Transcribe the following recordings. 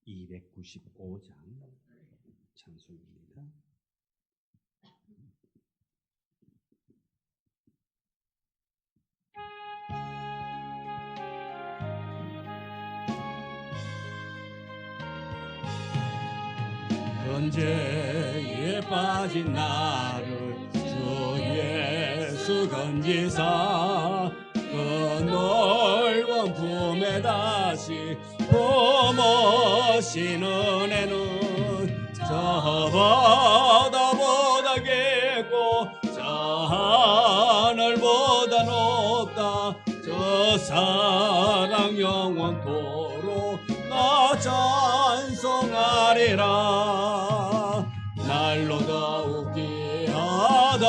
295장 찬송입니다. 번제에 빠진 나를 주 예수 건지사 그 넓은 품에 다시 품으신 은혜는 저 바다보다 깊고 저 하늘보다 높다. 저 사랑 영원토록 나 찬송하리라. 날로 더욱 귀하다.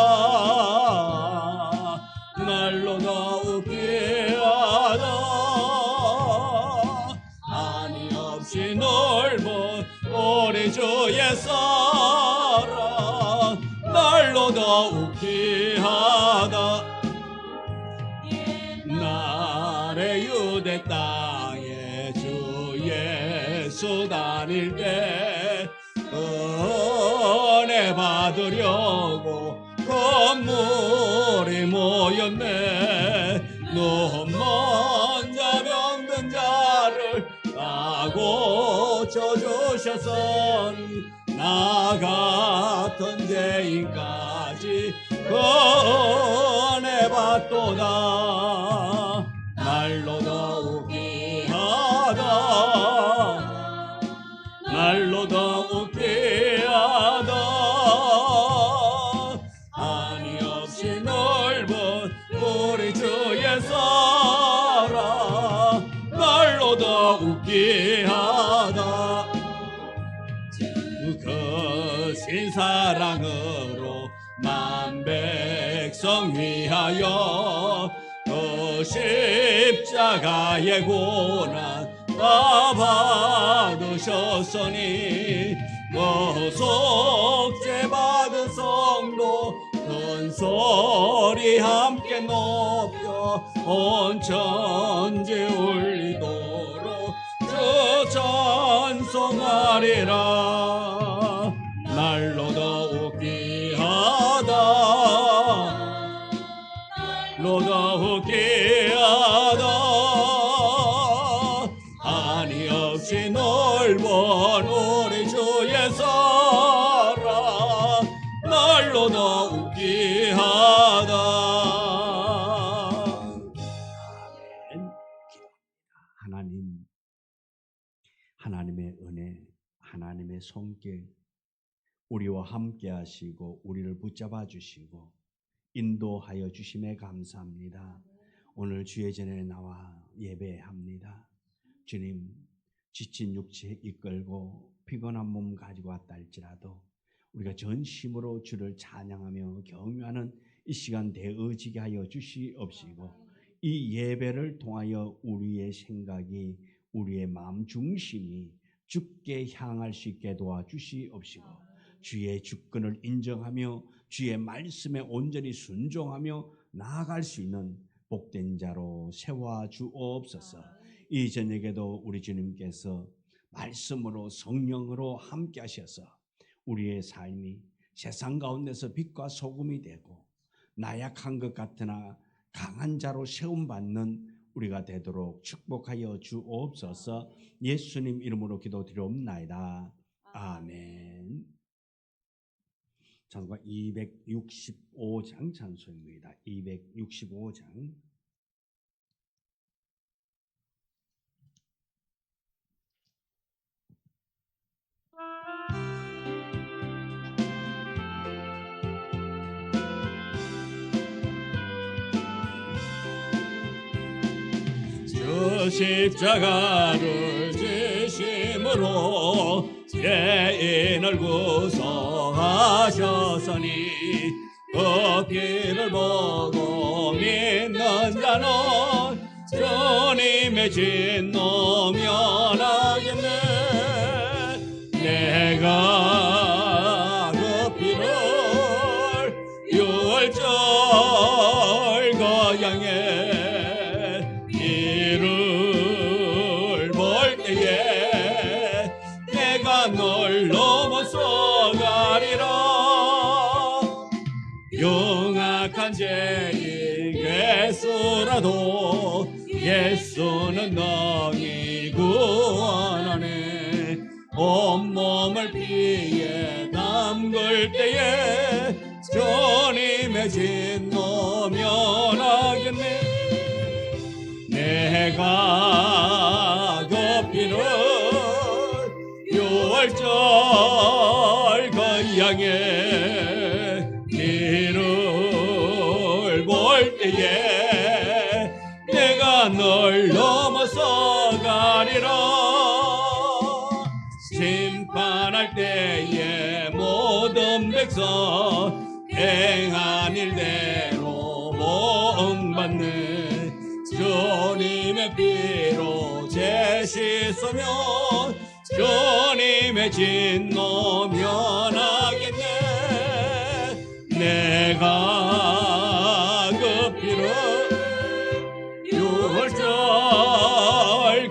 날로 더욱 귀하다. 한이 없이 넓은 우리 주의 사랑 날로 더욱 귀하다. 나의 유대 땅에 주 예수 다닐 때 은혜 받으려고 건물이 모였네. 눈 먼저 병든 자를 다 고쳐주셨으니 나 같은 죄인까지 은혜 받도다. 날로 더욱 귀하다. 날로 더욱 귀하다. 한이 없이 넓은 우리 주의 사랑 날로 더욱 귀하다. 거신 사랑으로 만 백성 위하여 그 십자가의 고난 다 받으셨으니 그 속죄 받은 성도 큰 소리 함께 높여 온 천지 울리도록 주 찬송하리라. 날로 더욱 귀하다. 날로 더욱 귀하다. 한이 없이 넓은 우리 주의 사랑 날로 더욱 귀하다. 아멘. 하나님, 하나님의 은혜, 하나님의 손길 우리와 함께 하시고 우리를 붙잡아 주시고 인도하여 주심에 감사합니다. 오늘 주의 전에 나와 예배합니다. 주님, 지친 육체 이끌고 피곤한 몸 가지고 왔다 할지라도 우리가 전심으로 주를 찬양하며 경유하는 이 시간 되어지게 하여 주시옵시고 이 예배를 통하여 우리의 생각이 우리의 마음 중심이 주께 향할 수 있게 도와주시옵시고 주의 주권을 인정하며 주의 말씀에 온전히 순종하며 나아갈 수 있는 복된 자로 세워주옵소서. 이 저녁에도 우리 주님께서 말씀으로 성령으로 함께 하셔서 우리의 삶이 세상 가운데서 빛과 소금이 되고 나약한 것 같으나 강한 자로 세움받는 우리가 되도록 축복하여 주옵소서. 예수님 이름으로 기도드리옵나이다. 아멘. 찬송가 265장 찬송입니다. 265장. 주 십자가를 지심으로 죄인을 구속하셨으니 그 피를 보고 믿는 자는 주님의 진노 면하겠네. 내가 그 피를 유월절 거양에 이를 볼 때에 문제이겠소라도 예수는 능히 구원하네. 온몸을 피에 담글 때에 주님의 진노 면하겠네. 내가 그 피를 유월절 그 양의 피를 볼 때에 내가 널 넘어서 가리라. 심판할 때에 모든 백성 행한 일대로 보응받네. 주님의 피로 죄 씻으면 주님의 진노 면하겠네. 내가 그 피로 유월절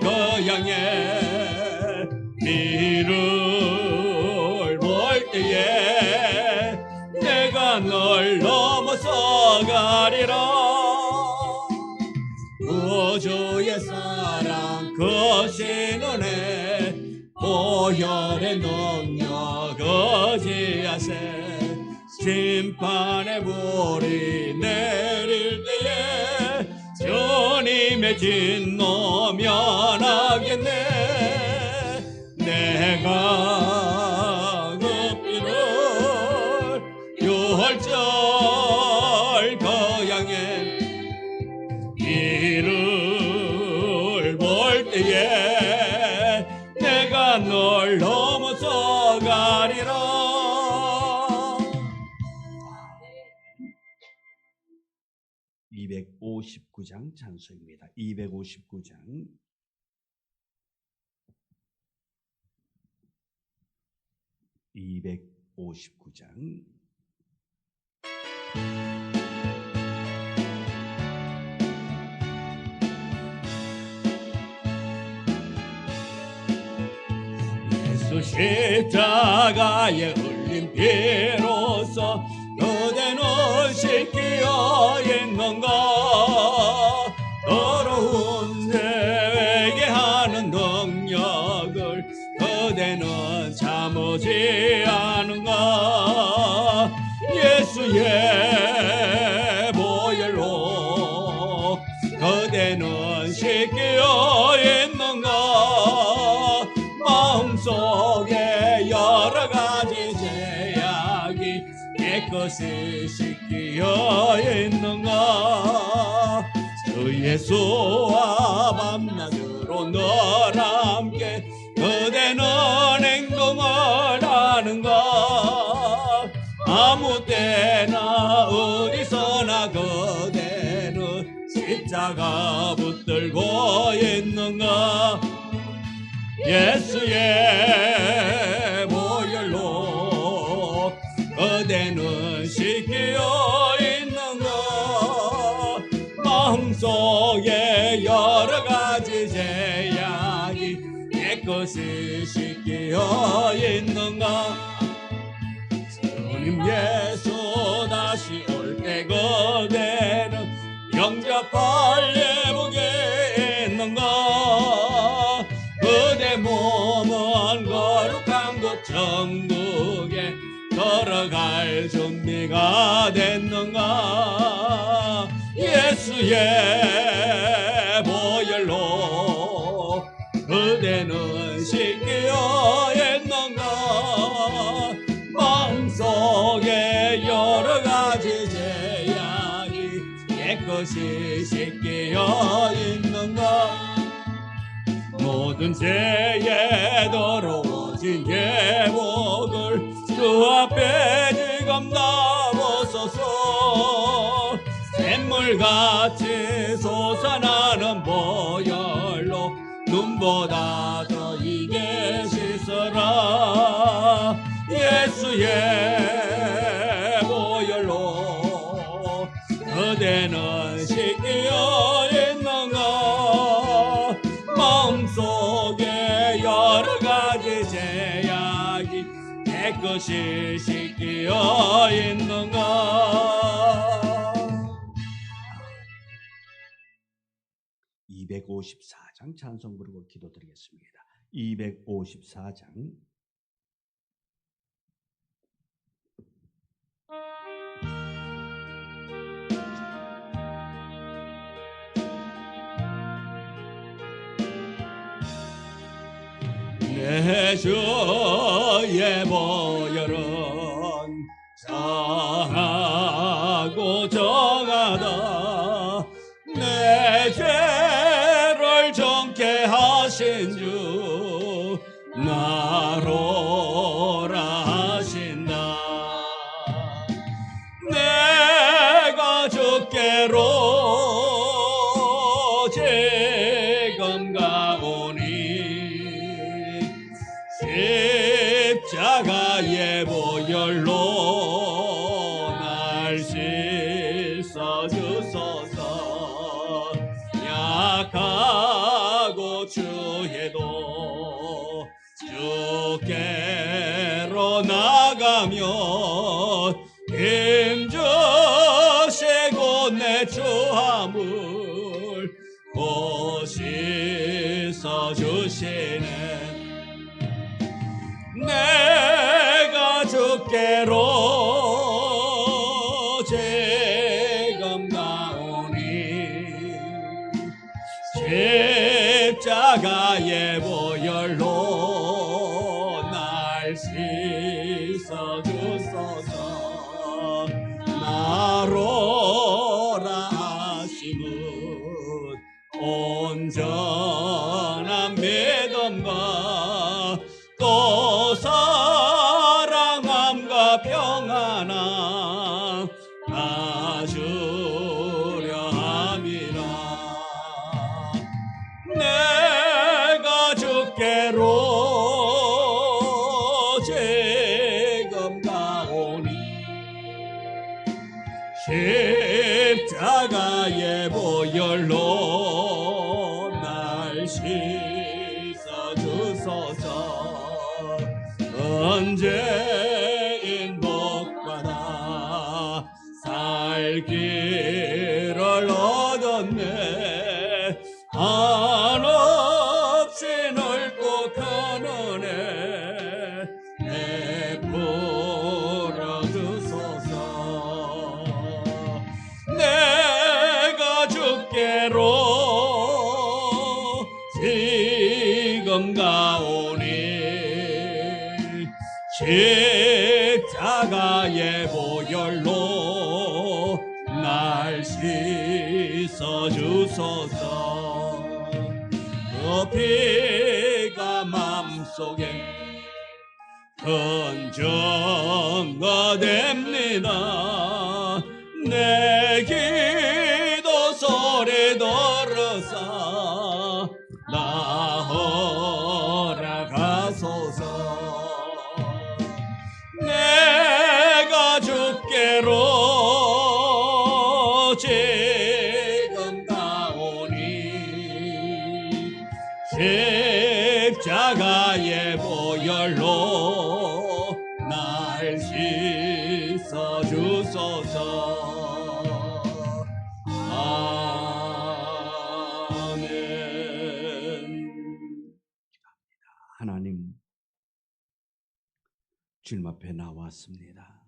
그 양의 피를 볼 때에 내가 널 넘어서 가리라. 구주의 사랑 크신 은혜 보혈의 능력 의지하세. 심판의 불이 내릴 때에 주님의 진노 면하겠네. 내가 그 피를 유월절 그 양의 피를 볼 때에 내가 널 넘어서 가리라. 259장 찬송입니다. 259장. 예수 십자가에 흘린 피로써 그대는 씻기어 있는가. 더러운 죄에게 하는 능력을 그대는 참으지 않은가. 예수의 보혈로 그대는 씻기어 있는가. 마음속에 여러 가지 죄악이 깨끗이 씻기어 있는가. 주 예수와 밤낮으로 늘 함께 그대는 행동을 하는가. 아무 때나 어디서나 그대는 십자가 붙들고 있는가. 예수의 보혈로 그대는 씻기어 있는가. 마음속에 여러 가지 죄악이 깨끗이 씻기어 있는가. 주님 예수 다시 올 때 그대는 영접할 예복에 있는가. 그대 몸은 거룩한 곳 천국에 걸어갈 준비가 됐는가. 예수의 보혈로 그대는 씻기어 있는가. 마음속에 여러 가지 죄악이 깨끗이 씻기어 있는가. 모든 죄에 더러워진 예복을 주 앞에 지금 나보소서. 샘물같이 솟아나는 보혈로 눈보다 더 이게 씻어라. 예수의 보혈로 그대는 씻기어 있는가. 마음속에 여러 가지 죄악이 깨끗이 씻기어 있는가. 254장 찬송 부르고 기도드리겠습니다. 254장. 내 주의 보혈은 선하고 정하다. 내 죄를 정케 하신 주 나로라 하신다. 내가 주께로 지금 가오니 십자가의 보혈로 날 씻어 주소서. 약하고 주해도 주께로 나가면 힘주시고 내 주함을 곧 씻어 주시네. 내가 주께로 지금 나오니 십자가의 보혈로 날 씻어 주소서. 나로라 하심은 온전한 믿음과 또 사랑함과 평안함 주려 함이라. 내가 주께로 지금 가오니 십자가의 보혈로 날 씻어 주소서. 언제인 복받아 살 길을 얻었네. 한없이 넓고 큰 은혜 베풀어 주소서. 내가 주께로 지금 가오니 십자가의 보혈로 날 씻어 주소서. 그 피가 맘속에 큰 증거 됩니다. 내 기도 소리 들으사 나 허락하소서. 내가 주께로 지금 가오니 십자가의 보혈로 날 씻어 주소서. 아멘. 하나님, 주님 앞에 나왔습니다.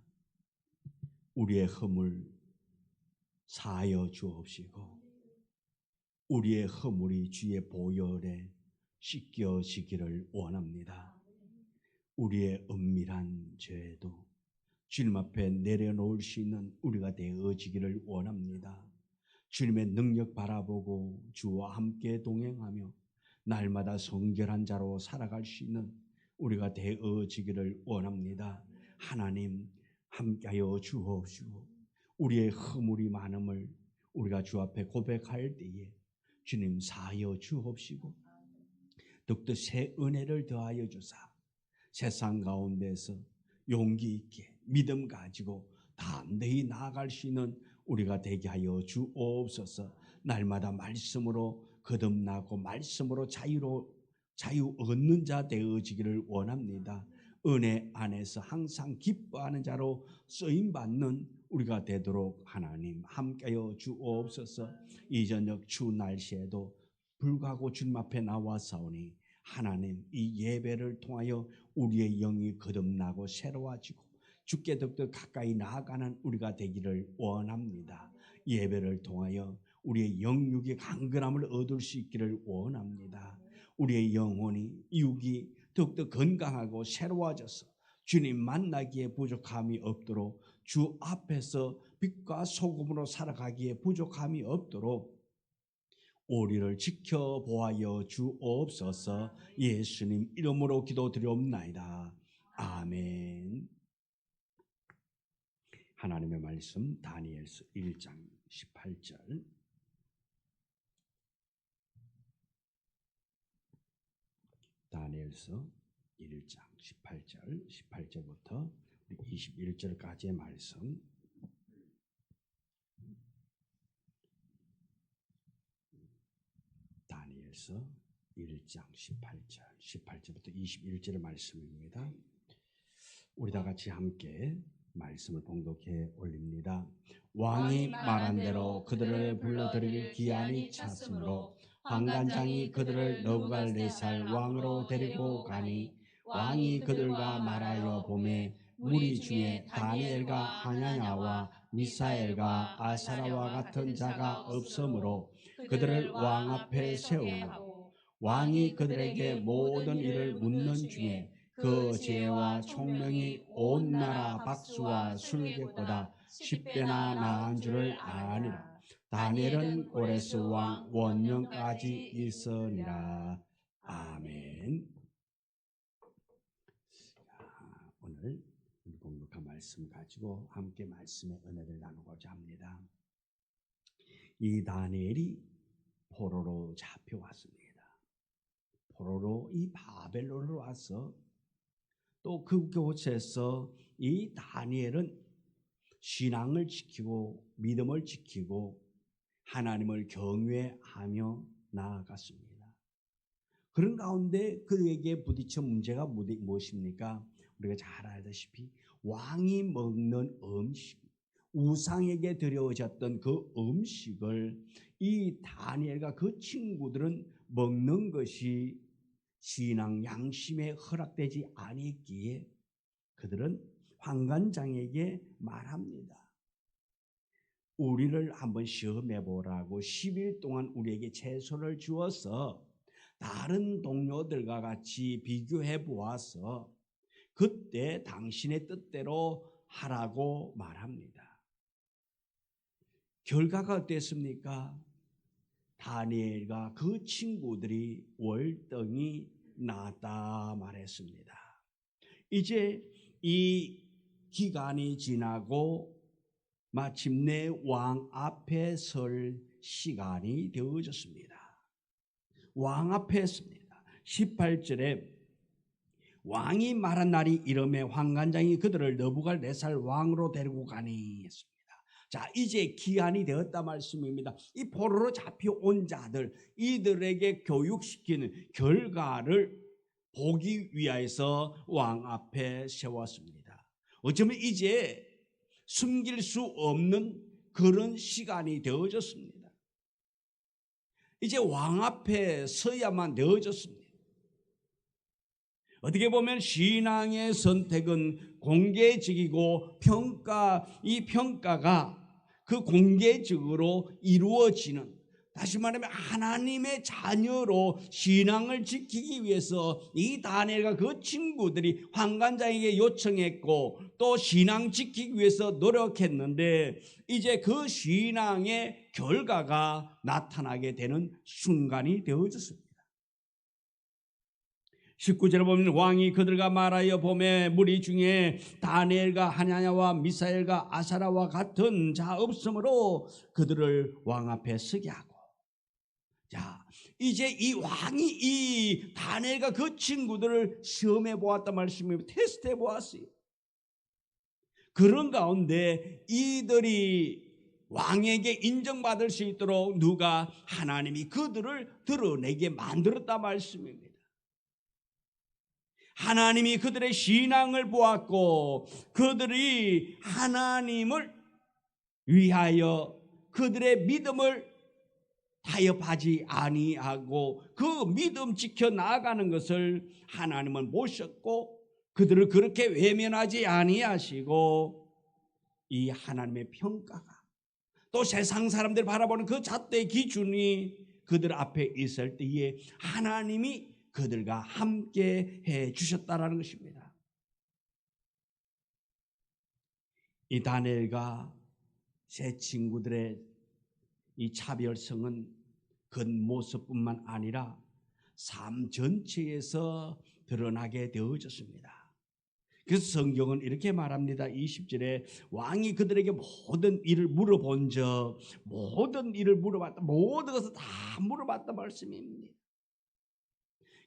우리의 허물 사하여 주옵시고 우리의 허물이 주의 보혈에 씻겨지기를 원합니다. 우리의 은밀한 죄도 주님 앞에 내려놓을 수 있는 우리가 되어지기를 원합니다. 주님의 능력 바라보고 주와 함께 동행하며 날마다 성결한 자로 살아갈 수 있는 우리가 되어지기를 원합니다. 하나님 함께하여 주옵시고 우리의 허물이 많음을 우리가 주 앞에 고백할 때에 주님 사하여 주옵시고 더욱더 새 은혜를 더하여 주사 세상 가운데서 용기 있게 믿음 가지고 담대히 나아갈 수 있는 우리가 되게 하여 주옵소서. 날마다 말씀으로 거듭나고 말씀으로 자유 얻는 자 되어지기를 원합니다. 은혜 안에서 항상 기뻐하는 자로 쓰임받는 우리가 되도록 하나님 함께하여 주옵소서. 이 저녁 추운 날씨에도 불구하고 주님 앞에 나와사오니 하나님, 이 예배를 통하여 우리의 영이 거듭나고 새로워지고 주께 더욱더 가까이 나아가는 우리가 되기를 원합니다. 예배를 통하여 우리의 영육의 강건함을 얻을 수 있기를 원합니다. 우리의 영혼이 육이 더욱더 건강하고 새로워져서 주님 만나기에 부족함이 없도록, 주 앞에서 빛과 소금으로 살아가기에 부족함이 없도록 우리를 지켜보아여 주옵소서. 예수님 이름으로 기도드리옵나이다. 아멘. 하나님의 말씀 다니엘서 1장 18절. 다니엘서 1장 18절, 18절부터 21절까지의 말씀. 다니엘서 1장 18절, 18절부터 21절의 말씀입니다. 우리 다 같이 함께 말씀을 봉독해 올립니다. 왕이 말한 대로 그들을 불러들일 기한이 찼으므로 환관장이 그들을 느부갓네살 왕으로 데리고 가니 왕이 그들과 말하여 보매 무리 중에 다니엘과 하냐냐와 미사엘과 아사라와 같은 자가 없으므로 그들을 왕 앞에 세우고 왕이 그들에게 모든 일을 묻는 중에 그 지혜와 총명이 온 나라 박수와 술객보다 10배나 나은 줄을 아니라. 다니엘은 고레스 왕 원년까지 있으니라. 아멘. 오늘 봉독한 말씀 가지고 함께 말씀의 은혜를 나누고자 합니다. 이 다니엘이 포로로 잡혀왔습니다. 포로로 이 바벨론으로 와서 또 그곳에서 이 다니엘은 신앙을 지키고 믿음을 지키고 하나님을 경외하며 나아갔습니다. 그런 가운데 그에게 부딪힌 문제가 무엇입니까? 우리가 잘 알다시피 왕이 먹는 음식, 우상에게 드려졌던 그 음식을 이 다니엘과 그 친구들은 먹는 것이 신앙 양심에 허락되지 아니기에 그들은 환관장에게 말합니다. 우리를 한번 시험해 보라고 10일 동안 우리에게 채소를 주어서 다른 동료들과 같이 비교해 보아서 그때 당신의 뜻대로 하라고 말합니다. 결과가 어땠습니까? 다니엘과 그 친구들이 월등히 낫다 말했습니다. 이제 이 기간이 지나고 마침내 왕 앞에 설 시간이 되어졌습니다. 왕 앞에 섭니다. 18절에 왕이 말한 날이 이르매 환관장이 그들을 느부갓네살 왕으로 데리고 가니 했습니다. 자, 이제 기한이 되었다 말씀입니다. 이 포로로 잡혀온 자들, 이들에게 교육시키는 결과를 보기 위해서 왕 앞에 세웠습니다. 어쩌면 이제 숨길 수 없는 그런 시간이 되어졌습니다. 이제 왕 앞에 서야만 되어졌습니다. 어떻게 보면 신앙의 선택은 공개적이고 이 평가가 그 공개적으로 이루어지는, 다시 말하면 하나님의 자녀로 신앙을 지키기 위해서 이 다니엘과 그 친구들이 환관장에게 요청했고 또 신앙 지키기 위해서 노력했는데 이제 그 신앙의 결과가 나타나게 되는 순간이 되어졌습니다. 19절에 보면 왕이 그들과 말하여 보매 무리 중에 다니엘과 하냐냐와 미사엘과 아사라와 같은 자 없으므로 그들을 왕 앞에 서게 하고. 자, 이제 이 왕이 이 다니엘과 그 친구들을 시험해 보았단 말씀입니다. 테스트해 보았어요. 그런 가운데 이들이 왕에게 인정받을 수 있도록 누가? 하나님이 그들을 드러내게 만들었다 말씀입니다. 하나님이 그들의 신앙을 보았고 그들이 하나님을 위하여 그들의 믿음을 타협하지 아니하고 그 믿음 지켜 나아가는 것을 하나님은 보셨고 그들을 그렇게 외면하지 아니하시고 이 하나님의 평가가 또 세상 사람들 바라보는 그 잣대의 기준이 그들 앞에 있을 때에 하나님이 그들과 함께 해 주셨다라는 것입니다. 이 다니엘과 세 친구들의 이 차별성은 겉모습뿐만 아니라 삶 전체에서 드러나게 되어졌습니다. 그래서 성경은 이렇게 말합니다. 20절에 왕이 그들에게 모든 일을 물어본 적, 모든 일을 물어봤다, 모든 것을 다 물어봤다 말씀입니다.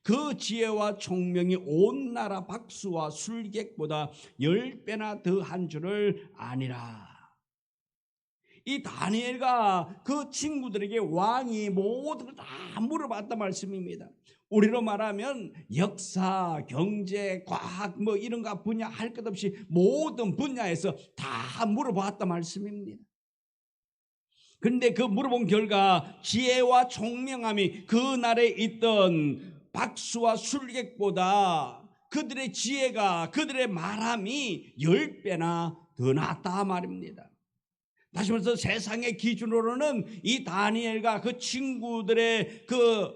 그 지혜와 총명이 온 나라 박수와 술객보다 10배나 더한 줄을 아니라. 이 다니엘과 그 친구들에게 왕이 모든 걸 다 물어봤단 말씀입니다. 우리로 말하면 역사, 경제, 과학 뭐 이런 거 분야 할 것 없이 모든 분야에서 다 물어봤단 말씀입니다. 그런데 그 물어본 결과 지혜와 총명함이 그 날에 있던 박수와 술객보다 그들의 지혜가, 그들의 말함이 10배나 더 낫다 말입니다. 다시 말해서 세상의 기준으로는 이 다니엘과 그 친구들의 그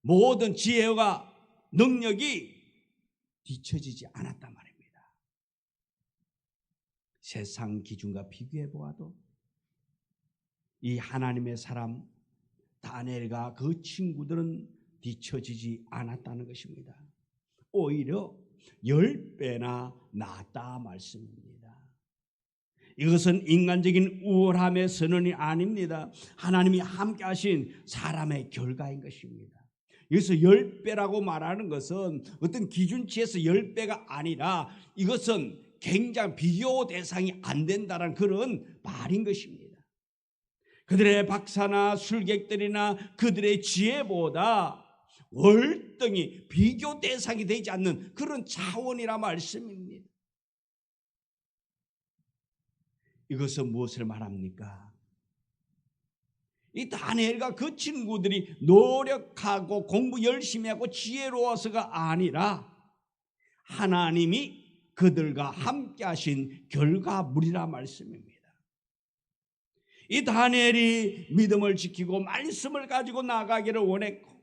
모든 지혜와 능력이 뒤처지지 않았단 말입니다. 세상 기준과 비교해 보아도 이 하나님의 사람 다니엘과 그 친구들은 뒤처지지 않았다는 것입니다. 오히려 10배나 낫다 말씀입니다. 이것은 인간적인 우월함의 선언이 아닙니다. 하나님이 함께 하신 사람의 결과인 것입니다. 여기서 10배라고 말하는 것은 어떤 기준치에서 10배가 아니라 이것은 굉장히 비교 대상이 안 된다는 그런 말인 것입니다. 그들의 박사나 술객들이나 그들의 지혜보다 월등히 비교 대상이 되지 않는 그런 차원이라 말씀입니다. 이것은 무엇을 말합니까? 이 다니엘과 그 친구들이 노력하고 공부 열심히 하고 지혜로워서가 아니라 하나님이 그들과 함께 하신 결과물이라 말씀입니다. 이 다니엘이 믿음을 지키고 말씀을 가지고 나가기를 원했고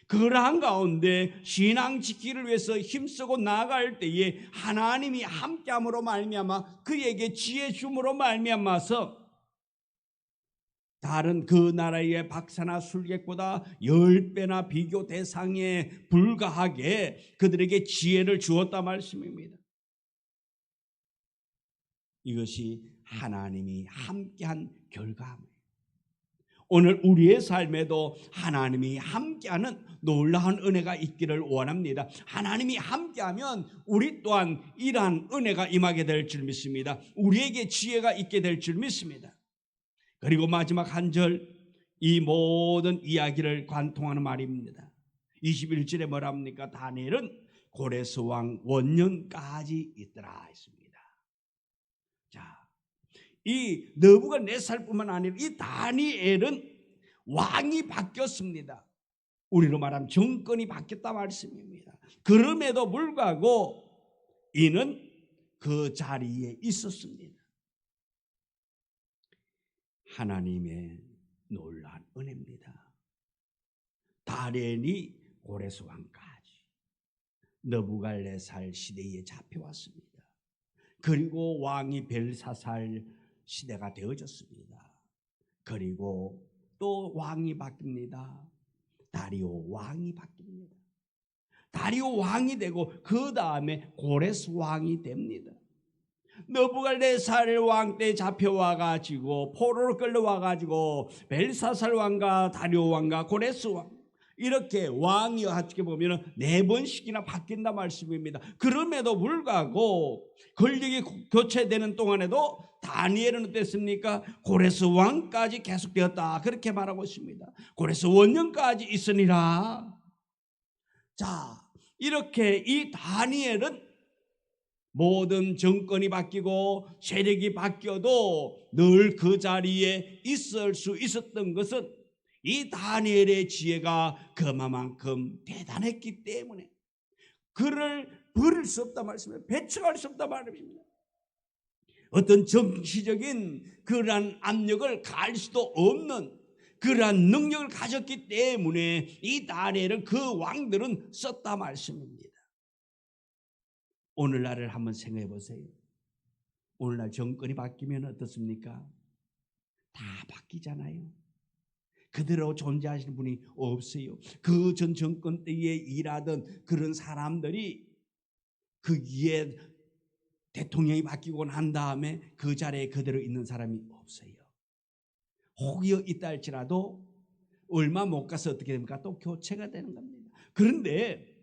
그러한 가운데 신앙 지키기를 위해서 힘쓰고 나아갈 때에 하나님이 함께함으로 말미암아 그에게 지혜 줌으로 말미암아서 다른 그 나라의 박사나 술객보다 10배나 비교 대상에 불과하게 그들에게 지혜를 주었다 말씀입니다. 이것이 하나님이 함께한 결과입니다. 오늘 우리의 삶에도 하나님이 함께하는 놀라운 은혜가 있기를 원합니다. 하나님이 함께하면 우리 또한 이러한 은혜가 임하게 될 줄 믿습니다. 우리에게 지혜가 있게 될 줄 믿습니다. 그리고 마지막 한 절, 이 모든 이야기를 관통하는 말입니다. 21절에 뭐라 합니까? 다니엘은 고레스 왕 원년까지 있더라 했습니다. 자, 이 느부갓네살뿐만 아니라 이 다니엘은 왕이 바뀌었습니다. 우리로 말하면 정권이 바뀌었다 말씀입니다. 그럼에도 불구하고 이는 그 자리에 있었습니다. 하나님의 놀라운 은혜입니다. 다니엘이 고레스 왕까지 느부갓네살 시대에 잡혀왔습니다. 그리고 왕이 벨사살 시대가 되어졌습니다. 그리고 또 왕이 바뀝니다. 다리오 왕이 바뀝니다. 다리오 왕이 되고 그 다음에 고레스 왕이 됩니다. 느부갓네살 왕 때 잡혀와가지고 포로로 끌려와가지고 벨사살 왕과 다리오 왕과 고레스 왕 이렇게 왕이 어떻게 보면 4번씩이나 바뀐다 말씀입니다. 그럼에도 불구하고 권력이 교체되는 동안에도 다니엘은 어땠습니까? 고레스 왕까지 계속되었다 그렇게 말하고 있습니다. 고레스 원년까지 있으니라. 자, 이렇게 이 다니엘은 모든 정권이 바뀌고 세력이 바뀌어도 늘 그 자리에 있을 수 있었던 것은 이 다니엘의 지혜가 그만큼 대단했기 때문에 그를 버릴 수 없다 말씀입니다. 배척할 수 없다 말입니다. 어떤 정치적인 그러한 압력을 가할 수도 없는 그러한 능력을 가졌기 때문에 이 다니엘은 그 왕들은 썼다 말씀입니다. 오늘날을 한번 생각해 보세요. 오늘날 정권이 바뀌면 어떻습니까? 다 바뀌잖아요. 그대로 존재하시는 분이 없어요. 그 전 정권 때에 일하던 그런 사람들이 그 위에 대통령이 바뀌고 난 다음에 그 자리에 그대로 있는 사람이 없어요. 혹이 있다 할지라도 얼마 못 가서 어떻게 됩니까? 또 교체가 되는 겁니다. 그런데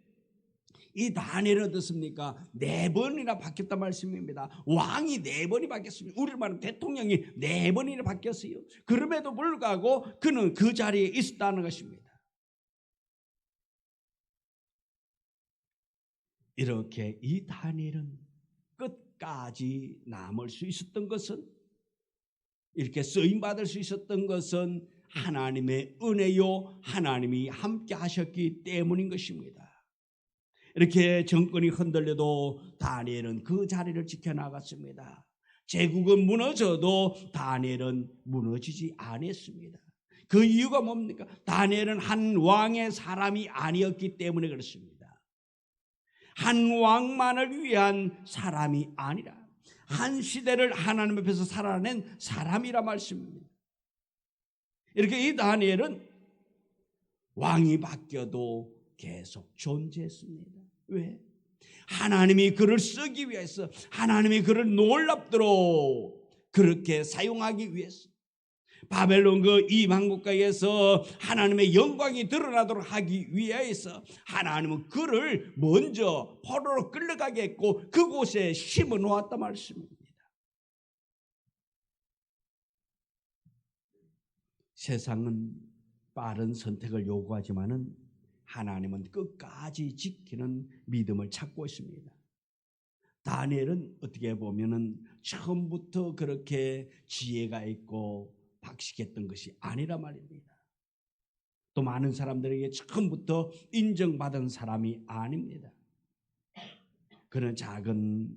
이 다니엘은 어떻습니까? 4번이나 바뀌었단 말씀입니다. 왕이 4번이 바뀌었습니다. 우리로 말하면 대통령이 4번이나 바뀌었어요. 그럼에도 불구하고 그는 그 자리에 있었다는 것입니다. 이렇게 이 다니엘은 끝까지 남을 수 있었던 것은, 이렇게 쓰임받을 수 있었던 것은 하나님의 은혜요, 하나님이 함께 하셨기 때문인 것입니다. 이렇게 정권이 흔들려도 다니엘은 그 자리를 지켜나갔습니다. 제국은 무너져도 다니엘은 무너지지 않았습니다. 그 이유가 뭡니까? 다니엘은 한 왕의 사람이 아니었기 때문에 그렇습니다. 한 왕만을 위한 사람이 아니라 한 시대를 하나님 앞에서 살아낸 사람이라 말씀입니다. 이렇게 이 다니엘은 왕이 바뀌어도 계속 존재했습니다. 왜? 하나님이 그를 쓰기 위해서, 하나님이 그를 놀랍도록 그렇게 사용하기 위해서, 바벨론 그 이방 국가에서 하나님의 영광이 드러나도록 하기 위해서 하나님은 그를 먼저 포로로 끌려가게 했고 그곳에 심어 놓았단 말씀입니다. 세상은 빠른 선택을 요구하지만은 하나님은 끝까지 지키는 믿음을 찾고 있습니다. 다니엘은 어떻게 보면은 처음부터 그렇게 지혜가 있고 박식했던 것이 아니라 말입니다. 또 많은 사람들에게 처음부터 인정받은 사람이 아닙니다. 그는 작은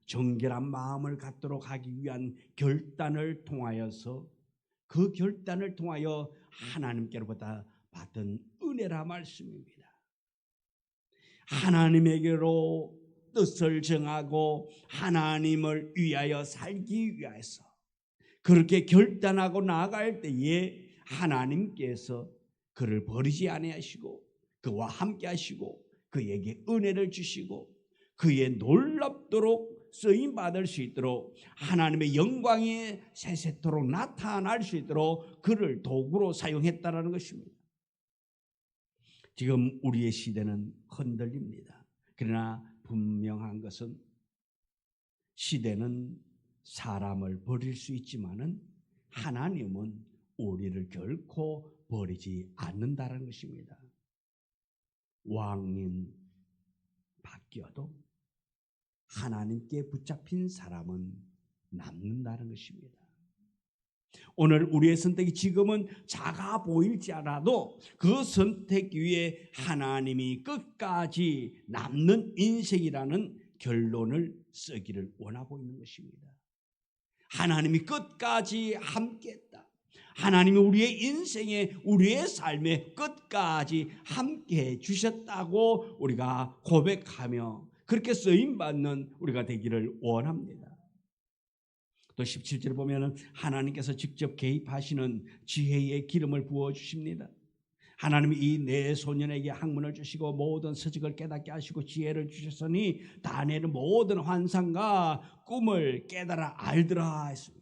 정결한 마음을 갖도록 하기 위한 결단을 통하여서, 그 결단을 통하여 하나님께로부터 받은 은혜라 말씀입니다. 하나님에게로 뜻을 정하고 하나님을 위하여 살기 위해서 그렇게 결단하고 나아갈 때에 하나님께서 그를 버리지 아니하시고 그와 함께 하시고 그에게 은혜를 주시고 그의 놀랍도록 쓰임받을 수 있도록 하나님의 영광이 세세토록 나타날 수 있도록 그를 도구로 사용했다는 것입니다. 지금 우리의 시대는 흔들립니다. 그러나 분명한 것은 시대는 사람을 버릴 수 있지만은 하나님은 우리를 결코 버리지 않는다는 것입니다. 왕인 바뀌어도 하나님께 붙잡힌 사람은 남는다는 것입니다. 오늘 우리의 선택이 지금은 작아 보일지 않아도 그 선택 위에 하나님이 끝까지 남는 인생이라는 결론을 쓰기를 원하고 있는 것입니다. 하나님이 끝까지 함께했다. 하나님이 우리의 인생에, 우리의 삶에 끝까지 함께해 주셨다고 우리가 고백하며 그렇게 쓰임받는 우리가 되기를 원합니다. 또 17절에 보면 하나님께서 직접 개입하시는 지혜의 기름을 부어주십니다. 하나님이 이 네 소년에게 학문을 주시고 모든 서적을 깨닫게 하시고 지혜를 주셨으니 다니엘은 모든 환상과 꿈을 깨달아 알더라 했습니다.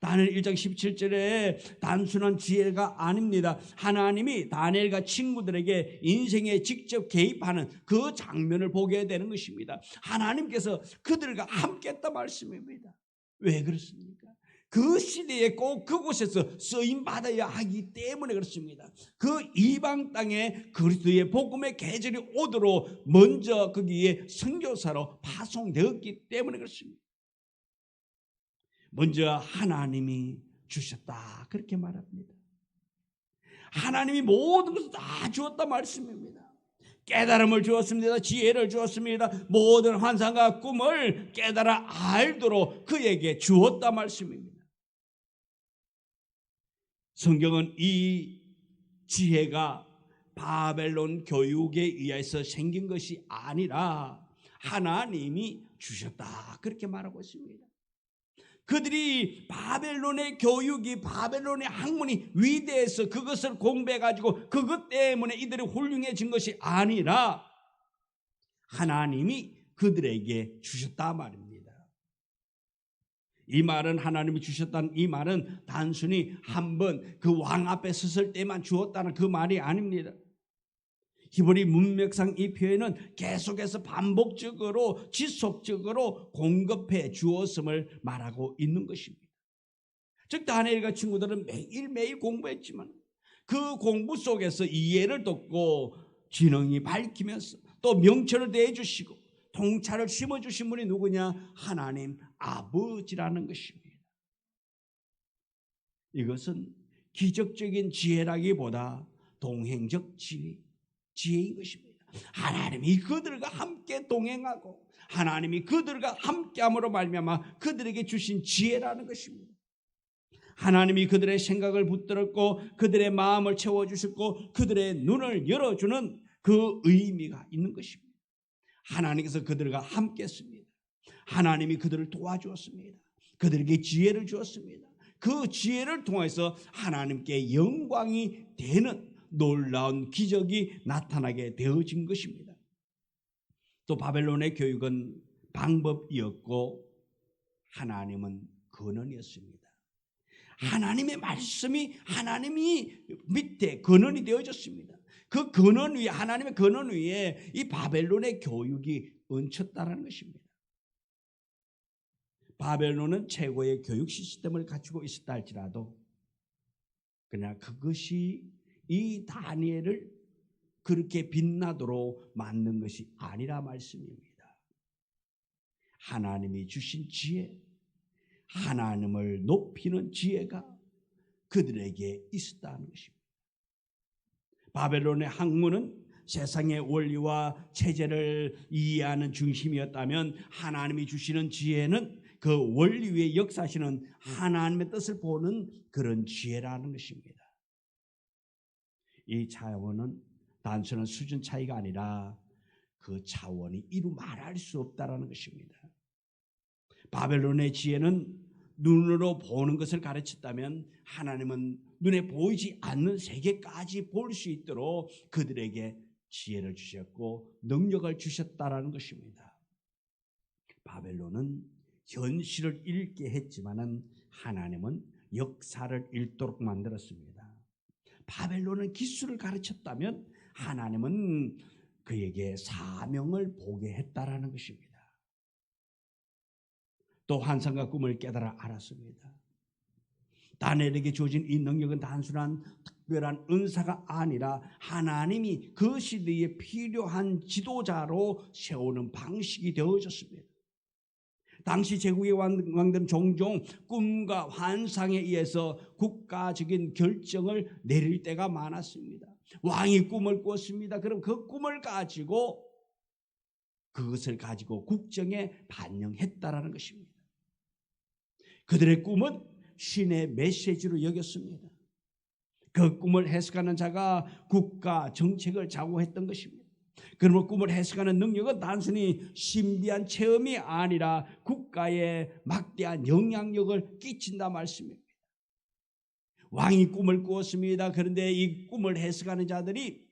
다니엘 1장 17절에 단순한 지혜가 아닙니다. 하나님이 다니엘과 친구들에게 인생에 직접 개입하는 그 장면을 보게 되는 것입니다. 하나님께서 그들과 함께했다 말씀입니다. 왜 그렇습니까? 그 시대에 꼭 그곳에서 쓰임받아야 하기 때문에 그렇습니다. 그 이방 땅에 그리스도의 복음의 계절이 오도록 먼저 거기에 선교사로 파송되었기 때문에 그렇습니다. 먼저 하나님이 주셨다 그렇게 말합니다. 하나님이 모든 것을 다 주었다 말씀입니다. 깨달음을 주었습니다. 지혜를 주었습니다. 모든 환상과 꿈을 깨달아 알도록 그에게 주었다 말씀입니다. 성경은 이 지혜가 바벨론 교육에 의해서 생긴 것이 아니라 하나님이 주셨다 그렇게 말하고 있습니다. 그들이 바벨론의 교육이 바벨론의 학문이 위대해서 그것을 공부해 가지고 그것 때문에 이들이 훌륭해진 것이 아니라 하나님이 그들에게 주셨다 말입니다. 이 말은 하나님이 주셨다는 이 말은 단순히 한번 그 왕 앞에 섰을 때만 주었다는 그 말이 아닙니다. 히브리 문맥상 이 표현은 계속해서 반복적으로 지속적으로 공급해 주었음을 말하고 있는 것입니다. 즉 다니엘과 친구들은 매일매일 공부했지만 그 공부 속에서 이해를 돕고 지능이 밝히면서 또 명철을 대해주시고 통찰을 심어주신 분이 누구냐? 하나님 아버지라는 것입니다. 이것은 기적적인 지혜라기보다 동행적 지혜인 것입니다. 하나님이 그들과 함께 동행하고 하나님이 그들과 함께함으로 말미암아 그들에게 주신 지혜라는 것입니다. 하나님이 그들의 생각을 붙들었고 그들의 마음을 채워주셨고 그들의 눈을 열어주는 그 의미가 있는 것입니다. 하나님께서 그들과 함께 했습니다. 하나님이 그들을 도와주었습니다. 그들에게 지혜를 주었습니다. 그 지혜를 통해서 하나님께 영광이 되는 놀라운 기적이 나타나게 되어진 것입니다. 또 바벨론의 교육은 방법이었고 하나님은 근원이었습니다. 하나님의 말씀이 하나님이 밑에 근원이 되어졌습니다. 그 근원 위에 하나님의 근원 위에 이 바벨론의 교육이 얹혔다는 것입니다. 바벨론은 최고의 교육 시스템을 갖추고 있었다 할지라도 그러나 그것이 이 다니엘을 그렇게 빛나도록 만든 것이 아니라 말씀입니다. 하나님이 주신 지혜, 하나님을 높이는 지혜가 그들에게 있었다는 것입니다. 바벨론의 학문은 세상의 원리와 체제를 이해하는 중심이었다면 하나님이 주시는 지혜는 그 원리 위에 역사하시는 하나님의 뜻을 보는 그런 지혜라는 것입니다. 이 차원은 단순한 수준 차이가 아니라 그 차원이 이루 말할 수 없다라는 것입니다. 바벨론의 지혜는 눈으로 보는 것을 가르쳤다면 하나님은 눈에 보이지 않는 세계까지 볼 수 있도록 그들에게 지혜를 주셨고 능력을 주셨다라는 것입니다. 바벨론은 현실을 읽게 했지만은 하나님은 역사를 읽도록 만들었습니다. 바벨론은 기술을 가르쳤다면 하나님은 그에게 사명을 보게 했다라는 것입니다. 또 환상과 꿈을 깨달아 알았습니다. 다니엘에게 주어진 이 능력은 단순한 특별한 은사가 아니라 하나님이 그 시대에 필요한 지도자로 세우는 방식이 되어졌습니다. 당시 제국의 왕들은 종종 꿈과 환상에 의해서 국가적인 결정을 내릴 때가 많았습니다. 왕이 꿈을 꾸었습니다. 그럼 그 꿈을 가지고 그것을 가지고 국정에 반영했다라는 것입니다. 그들의 꿈은 신의 메시지로 여겼습니다. 그 꿈을 해석하는 자가 국가 정책을 좌우했던 것입니다. 그러므로 꿈을 해석하는 능력은 단순히 신비한 체험이 아니라 국가에 막대한 영향력을 끼친다 말씀입니다. 왕이 꿈을 꾸었습니다. 그런데 이 꿈을 해석하는 자들이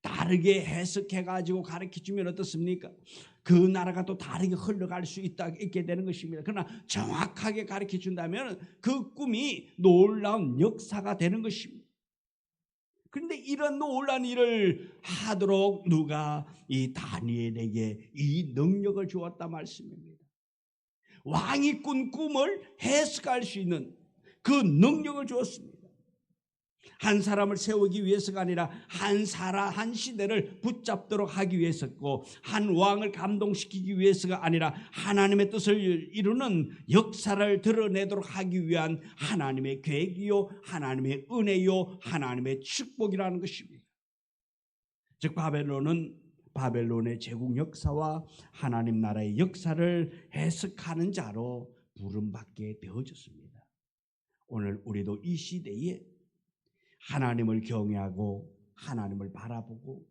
다르게 해석해가지고 가르쳐주면 어떻습니까? 그 나라가 또 다르게 흘러갈 수 있게 되는 것입니다. 그러나 정확하게 가르쳐준다면 그 꿈이 놀라운 역사가 되는 것입니다. 그런데 이런 놀라운 일을 하도록 누가 이 다니엘에게 이 능력을 주었다 말씀입니다. 왕이 꾼 꿈을 해석할 수 있는 그 능력을 주었습니다. 한 사람을 세우기 위해서가 아니라 한 시대를 붙잡도록 하기 위해서고, 한 왕을 감동시키기 위해서가 아니라 하나님의 뜻을 이루는 역사를 드러내도록 하기 위한 하나님의 계획이요, 하나님의 은혜요, 하나님의 축복이라는 것입니다. 즉 바벨론의 제국 역사와 하나님 나라의 역사를 해석하는 자로 부름받게 되어졌습니다. 오늘 우리도 이 시대에 하나님을 경외하고 하나님을 바라보고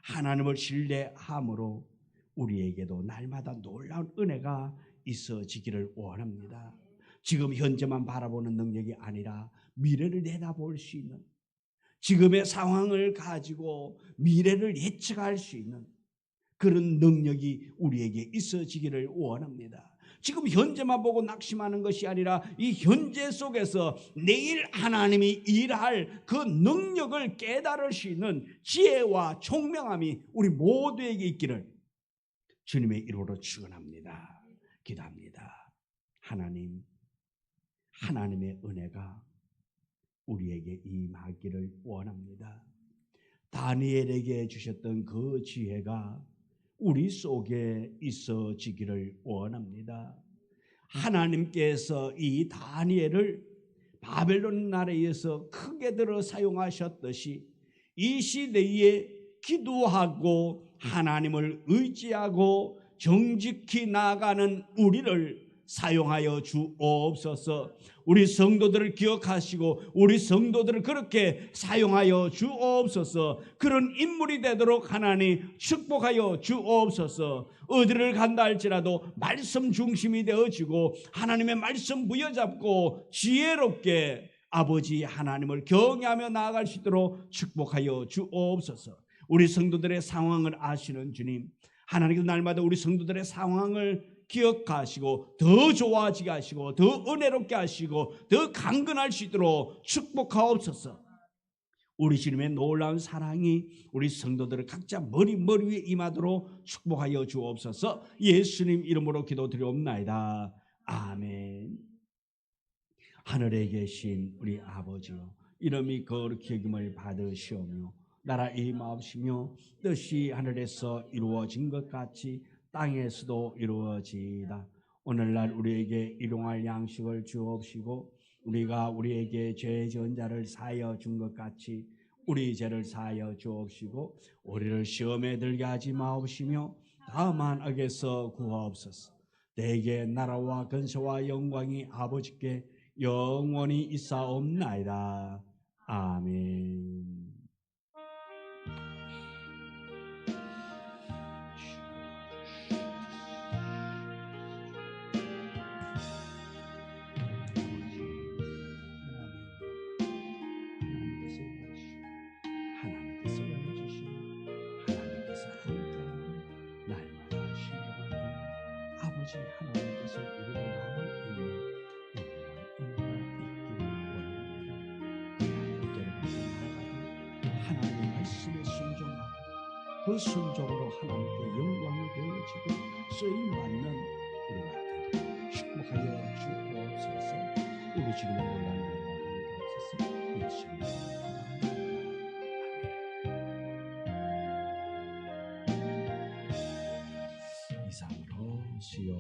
하나님을 신뢰함으로 우리에게도 날마다 놀라운 은혜가 있어지기를 원합니다. 지금 현재만 바라보는 능력이 아니라 미래를 내다볼 수 있는, 지금의 상황을 가지고 미래를 예측할 수 있는 그런 능력이 우리에게 있어지기를 원합니다. 지금 현재만 보고 낙심하는 것이 아니라 이 현재 속에서 내일 하나님이 일할 그 능력을 깨달을 수 있는 지혜와 총명함이 우리 모두에게 있기를 주님의 이름으로 축원합니다. 기도합니다. 하나님의 은혜가 우리에게 임하기를 원합니다. 다니엘에게 주셨던 그 지혜가 우리 속에 있어지기를 원합니다. 하나님께서 이 다니엘을 바벨론 나라에서 크게 들어 사용하셨듯이 이 시대에 기도하고 하나님을 의지하고 정직히 나아가는 우리를 사용하여 주옵소서. 우리 성도들을 기억하시고 우리 성도들을 그렇게 사용하여 주옵소서. 그런 인물이 되도록 하나님 축복하여 주옵소서. 어디를 간다 할지라도 말씀 중심이 되어지고 하나님의 말씀 부여잡고 지혜롭게 아버지 하나님을 경외하며 나아갈 수 있도록 축복하여 주옵소서. 우리 성도들의 상황을 아시는 주님, 하나님께서 날마다 우리 성도들의 상황을 기억하시고 더 좋아지게 하시고 더 은혜롭게 하시고 더 강건할 수 있도록 축복하옵소서. 우리 주님의 놀라운 사랑이 우리 성도들을 각자 머리 위에 임하도록 축복하여 주옵소서. 예수님 이름으로 기도드리옵나이다. 아멘. 하늘에 계신 우리 아버지여, 이름이 거룩히 여김을 받으시오며 나라 임하옵시며 뜻이 하늘에서 이루어진 것 같이 땅에서도 이루어지이다. 오늘날 우리에게 일용할 양식을 주옵시고 우리가 우리에게 죄 지은 자를 사하여 준 것 같이 우리 죄를 사하여 주옵시고 우리를 시험에 들게 하지 마옵시며 다만 악에서 구하옵소서. 내게 나라와 근세와 영광이 아버지께 영원히 있사옵나이다. 아멘. 하나님께서 이루는 마음을 이루는 하나님의 말씀에 순종하고 그 순종으로 하나님께 영광이 되어지고 쓰임받는 우리가 되도록 축복하여 주옵소서. 우리 주님의 놀라운 은혜가 함께 하소서. 예수님 이상으로 수요